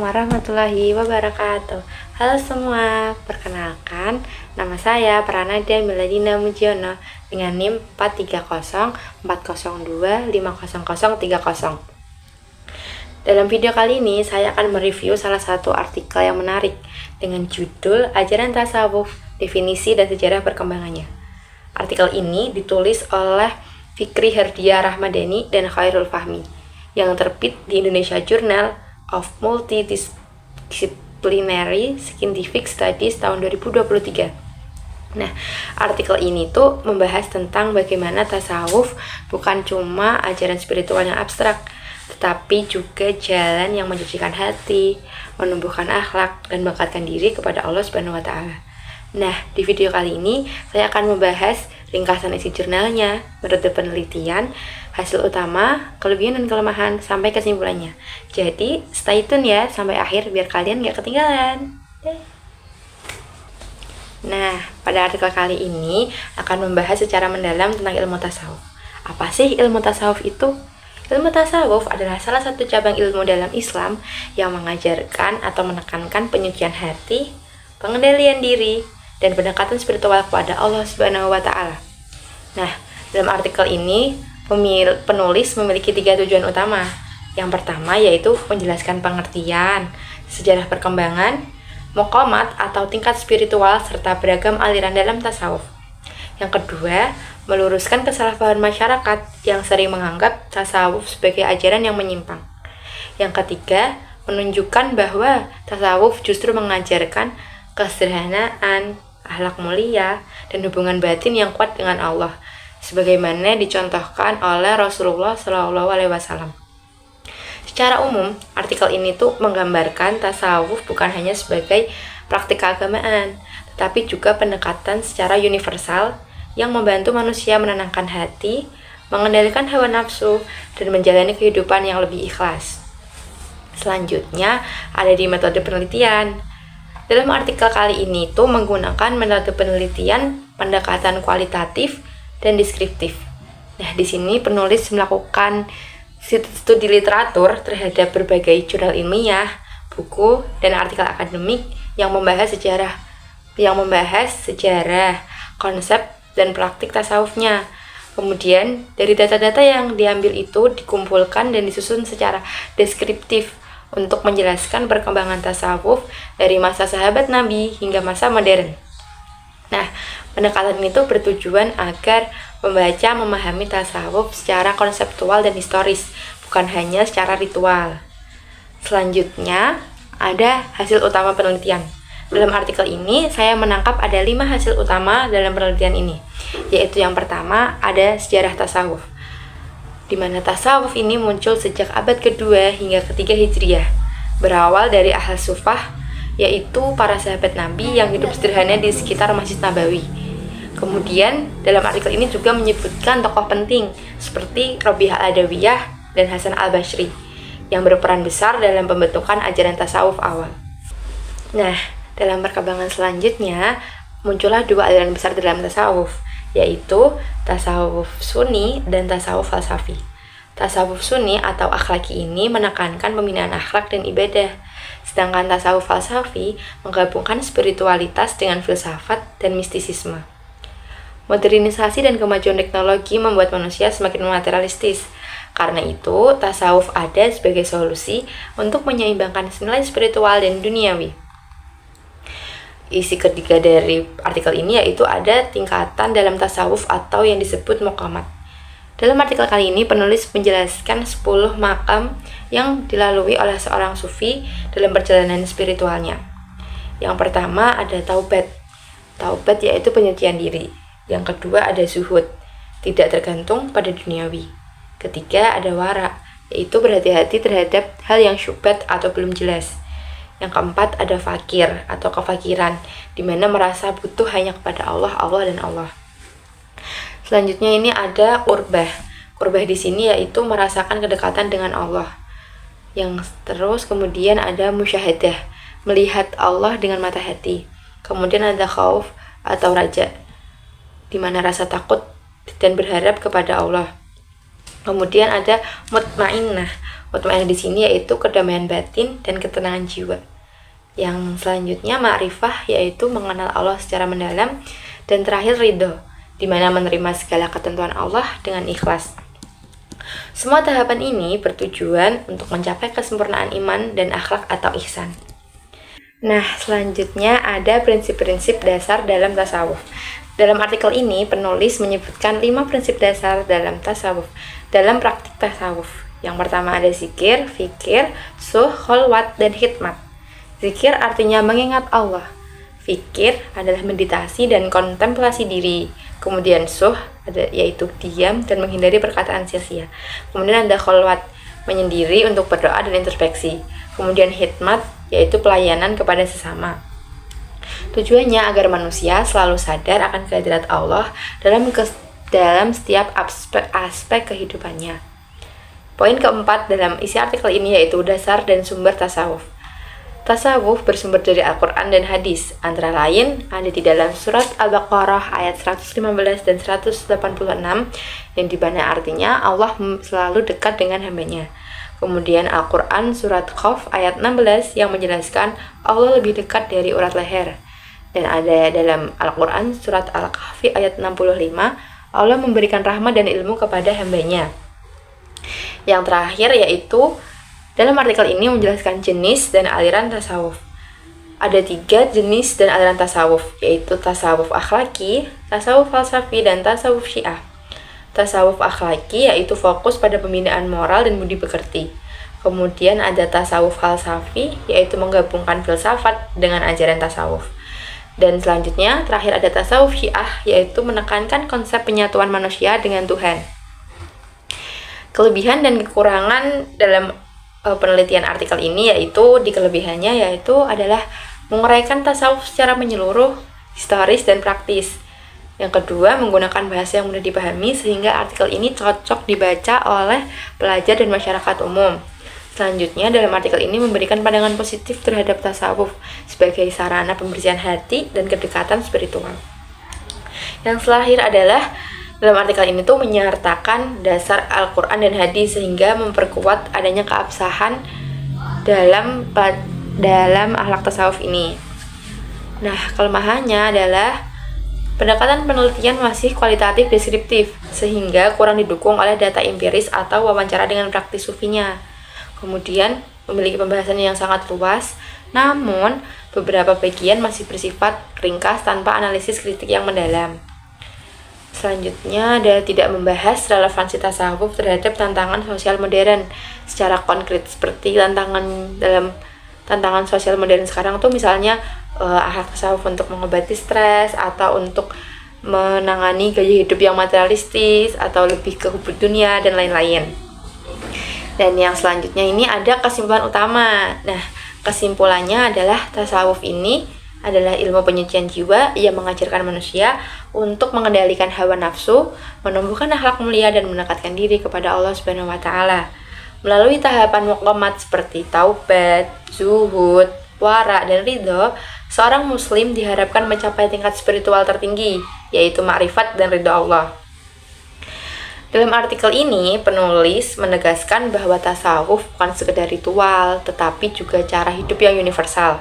warahmatullahi wabarakatuh. Halo semua, perkenalkan nama saya Pranada Miladina Mujiono dengan NIM 43040250030. Dalam video kali ini saya akan mereview salah satu artikel yang menarik dengan judul Ajaran Tasawuf, Definisi dan Sejarah Perkembangannya. Artikel ini ditulis oleh Fikri Herdia Rahmadani dan Khairul Fahmi yang terbit di Indonesia Journal of Multidisciplinary Scientific Studies tahun 2023. Nah, artikel ini tuh membahas tentang bagaimana tasawuf bukan cuma ajaran spiritual yang abstrak, tetapi juga jalan yang mencucikan hati, menumbuhkan akhlak, dan mendekatkan diri kepada Allah Subhanahu wa Ta'ala. Nah, di video kali ini saya akan membahas ringkasan isi jurnalnya, metode penelitian, hasil utama, kelebihan dan kelemahan, sampai kesimpulannya. Jadi, stay tune ya sampai akhir biar kalian gak ketinggalan. Nah, pada artikel kali ini akan membahas secara mendalam tentang ilmu tasawuf. Apa sih ilmu tasawuf itu? Ilmu tasawuf adalah salah satu cabang ilmu dalam Islam yang mengajarkan atau menekankan penyucian hati, pengendalian diri, dan pendekatan spiritual kepada Allah Subhanahu wa Ta'ala. Nah, dalam artikel ini penulis memiliki 3 tujuan utama. Yang pertama yaitu menjelaskan pengertian, sejarah perkembangan, maqamat atau tingkat spiritual serta beragam aliran dalam tasawuf. Yang kedua, meluruskan kesalahpahaman masyarakat yang sering menganggap tasawuf sebagai ajaran yang menyimpang. Yang ketiga, menunjukkan bahwa tasawuf justru mengajarkan kesederhanaan, akhlak mulia, dan hubungan batin yang kuat dengan Allah, sebagaimana dicontohkan oleh Rasulullah SAW. Secara umum, artikel ini tuh menggambarkan tasawuf bukan hanya sebagai praktik keagamaan, tetapi juga pendekatan secara universal yang membantu manusia menenangkan hati, mengendalikan hawa nafsu, dan menjalani kehidupan yang lebih ikhlas. Selanjutnya, ada di metode penelitian. Dalam artikel kali ini tuh menggunakan metode penelitian, pendekatan kualitatif dan deskriptif. Nah, di sini penulis melakukan studi literatur terhadap berbagai jurnal ilmiah, buku, dan artikel akademik yang membahas sejarah, konsep, dan praktik tasawufnya. Kemudian, dari data-data yang diambil itu dikumpulkan dan disusun secara deskriptif untuk menjelaskan perkembangan tasawuf dari masa sahabat Nabi hingga masa modern. Nah, pendekatan itu bertujuan agar pembaca memahami tasawuf secara konseptual dan historis, bukan hanya secara ritual. Selanjutnya, ada hasil utama penelitian. Dalam artikel ini, saya menangkap ada 5 hasil utama dalam penelitian ini, yaitu yang pertama, ada sejarah tasawuf, di mana tasawuf ini muncul sejak abad kedua hingga ketiga Hijriah, berawal dari Ahl Sufah, yaitu para sahabat Nabi yang hidup sederhana di sekitar Masjid Nabawi. Kemudian, dalam artikel ini juga menyebutkan tokoh penting seperti Rabi'ah al-Adawiyah dan Hasan al-Basri yang berperan besar dalam pembentukan ajaran tasawuf awal. Nah, dalam perkembangan selanjutnya, muncullah 2 aliran besar dalam tasawuf, yaitu tasawuf Sunni dan tasawuf falsafi. Tasawuf Sunni atau akhlaki ini menekankan pembinaan akhlak dan ibadah, sedangkan tasawuf falsafi menggabungkan spiritualitas dengan filsafat dan mistisisme. Modernisasi dan kemajuan teknologi membuat manusia semakin materialistis. Karena itu, tasawuf ada sebagai solusi untuk menyeimbangkan nilai spiritual dan duniawi. Isi ketiga dari artikel ini yaitu ada tingkatan dalam tasawuf atau yang disebut maqamat. Dalam artikel kali ini penulis menjelaskan 10 maqam yang dilalui oleh seorang sufi dalam perjalanan spiritualnya. Yang pertama ada taubat. Taubat yaitu penyucian diri. Yang kedua ada zuhud, tidak tergantung pada duniawi. Ketiga ada wara, yaitu berhati-hati terhadap hal yang syubhat atau belum jelas. Yang keempat ada fakir atau kefakiran, di mana merasa butuh hanya kepada Allah dan Allah. Selanjutnya ini ada qurbah. Qurbah di sini yaitu merasakan kedekatan dengan Allah. Yang terus kemudian ada musyahadah, melihat Allah dengan mata hati. Kemudian ada khauf atau raja, di mana rasa takut dan berharap kepada Allah. Kemudian ada mutmainnah. Mutmainnah di sini yaitu kedamaian batin dan ketenangan jiwa. Yang selanjutnya ma'rifah, yaitu mengenal Allah secara mendalam. Dan terakhir ridho, di mana menerima segala ketentuan Allah dengan ikhlas. Semua tahapan ini bertujuan untuk mencapai kesempurnaan iman dan akhlak atau ihsan. Nah, selanjutnya ada prinsip-prinsip dasar dalam tasawuf. Dalam artikel ini, penulis menyebutkan 5 prinsip dasar dalam tasawuf, dalam praktik tasawuf. Yang pertama ada zikir, fikir, suh, kholwat, dan hikmat. Zikir artinya mengingat Allah. Fikir adalah meditasi dan kontemplasi diri. Kemudian suh yaitu diam dan menghindari perkataan sia-sia. Kemudian ada kholwat, menyendiri untuk berdoa dan introspeksi. Kemudian hikmat yaitu pelayanan kepada sesama. Tujuannya agar manusia selalu sadar akan kehadirat Allah dalam setiap aspek kehidupannya. Poin keempat dalam isi artikel ini yaitu dasar dan sumber tasawuf. Tasawuf bersumber dari Al-Quran dan hadis, antara lain ada di dalam surat Al-Baqarah ayat 115 dan 186, yang dimana artinya Allah selalu dekat dengan hambanya. Kemudian Al-Quran surat Qaf ayat 16 yang menjelaskan Allah lebih dekat dari urat leher. Dan ada dalam Al-Quran surat Al-Kahfi ayat 65, Allah memberikan rahmat dan ilmu kepada hambanya. Yang terakhir yaitu dalam artikel ini menjelaskan jenis dan aliran tasawuf. Ada 3 jenis dan aliran tasawuf, yaitu tasawuf akhlaki, tasawuf falsafi, dan tasawuf syiah. Tasawuf akhlaki yaitu fokus pada pembinaan moral dan budi pekerti. Kemudian ada tasawuf falsafi, yaitu menggabungkan filsafat dengan ajaran tasawuf. Dan selanjutnya, terakhir ada tasawuf syiah, yaitu menekankan konsep penyatuan manusia dengan Tuhan. Kelebihan dan kekurangan dalam penelitian artikel ini yaitu di kelebihannya yaitu adalah menguraikan tasawuf secara menyeluruh, historis dan praktis. Yang kedua, menggunakan bahasa yang mudah dipahami sehingga artikel ini cocok dibaca oleh pelajar dan masyarakat umum. Selanjutnya, dalam artikel ini memberikan pandangan positif terhadap tasawuf sebagai sarana pembersihan hati dan kedekatan spiritual. Yang terakhir adalah dalam artikel ini tuh menyertakan dasar Al-Quran dan hadis sehingga memperkuat adanya keabsahan dalam akhlak tasawuf ini. Nah, kelemahannya adalah pendekatan penelitian masih kualitatif deskriptif sehingga kurang didukung oleh data empiris atau wawancara dengan praktis sufinya. Kemudian memiliki pembahasan yang sangat luas, namun beberapa bagian masih bersifat ringkas tanpa analisis kritik yang mendalam. Selanjutnya adalah tidak membahas relevansi tasawuf terhadap tantangan sosial modern secara konkret, seperti tantangan sosial modern sekarang tuh misalnya akhlak tasawuf untuk mengobati stres atau untuk menangani gaya hidup yang materialistis atau lebih ke hubud dunia dan lain-lain. Dan yang selanjutnya ini ada kesimpulan utama. Nah, kesimpulannya adalah tasawuf ini adalah ilmu penyucian jiwa yang mengajarkan manusia untuk mengendalikan hawa nafsu, menumbuhkan akhlak mulia dan mendekatkan diri kepada Allah Subhanahu wa taala. Melalui tahapan muqamat seperti taubat, zuhud, wara, dan ridho, seorang muslim diharapkan mencapai tingkat spiritual tertinggi, yaitu ma'rifat dan ridho Allah. Dalam artikel ini, penulis menegaskan bahwa tasawuf bukan sekedar ritual, tetapi juga cara hidup yang universal.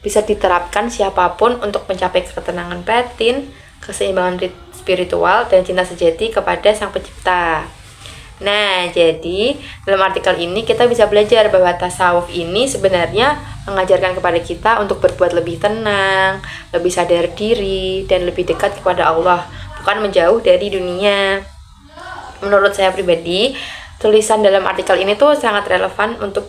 Bisa diterapkan siapapun untuk mencapai ketenangan batin, keseimbangan spiritual, dan cinta sejati kepada Sang Pencipta. Nah, jadi dalam artikel ini kita bisa belajar bahwa tasawuf ini sebenarnya mengajarkan kepada kita untuk berbuat lebih tenang, lebih sadar diri, dan lebih dekat kepada Allah, bukan menjauh dari dunia. Menurut saya pribadi, tulisan dalam artikel ini tuh sangat relevan untuk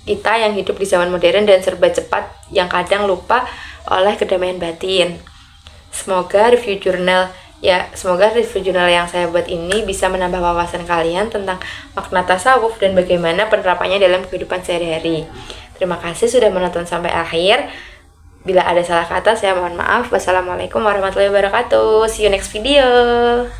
kita yang hidup di zaman modern dan serba cepat yang kadang lupa oleh kedamaian batin. Semoga review jurnal yang saya buat ini bisa menambah wawasan kalian tentang makna tasawuf dan bagaimana penerapannya dalam kehidupan sehari-hari. Terima kasih sudah menonton sampai akhir. Bila ada salah kata, saya mohon maaf. Wassalamualaikum warahmatullahi wabarakatuh. See you next video.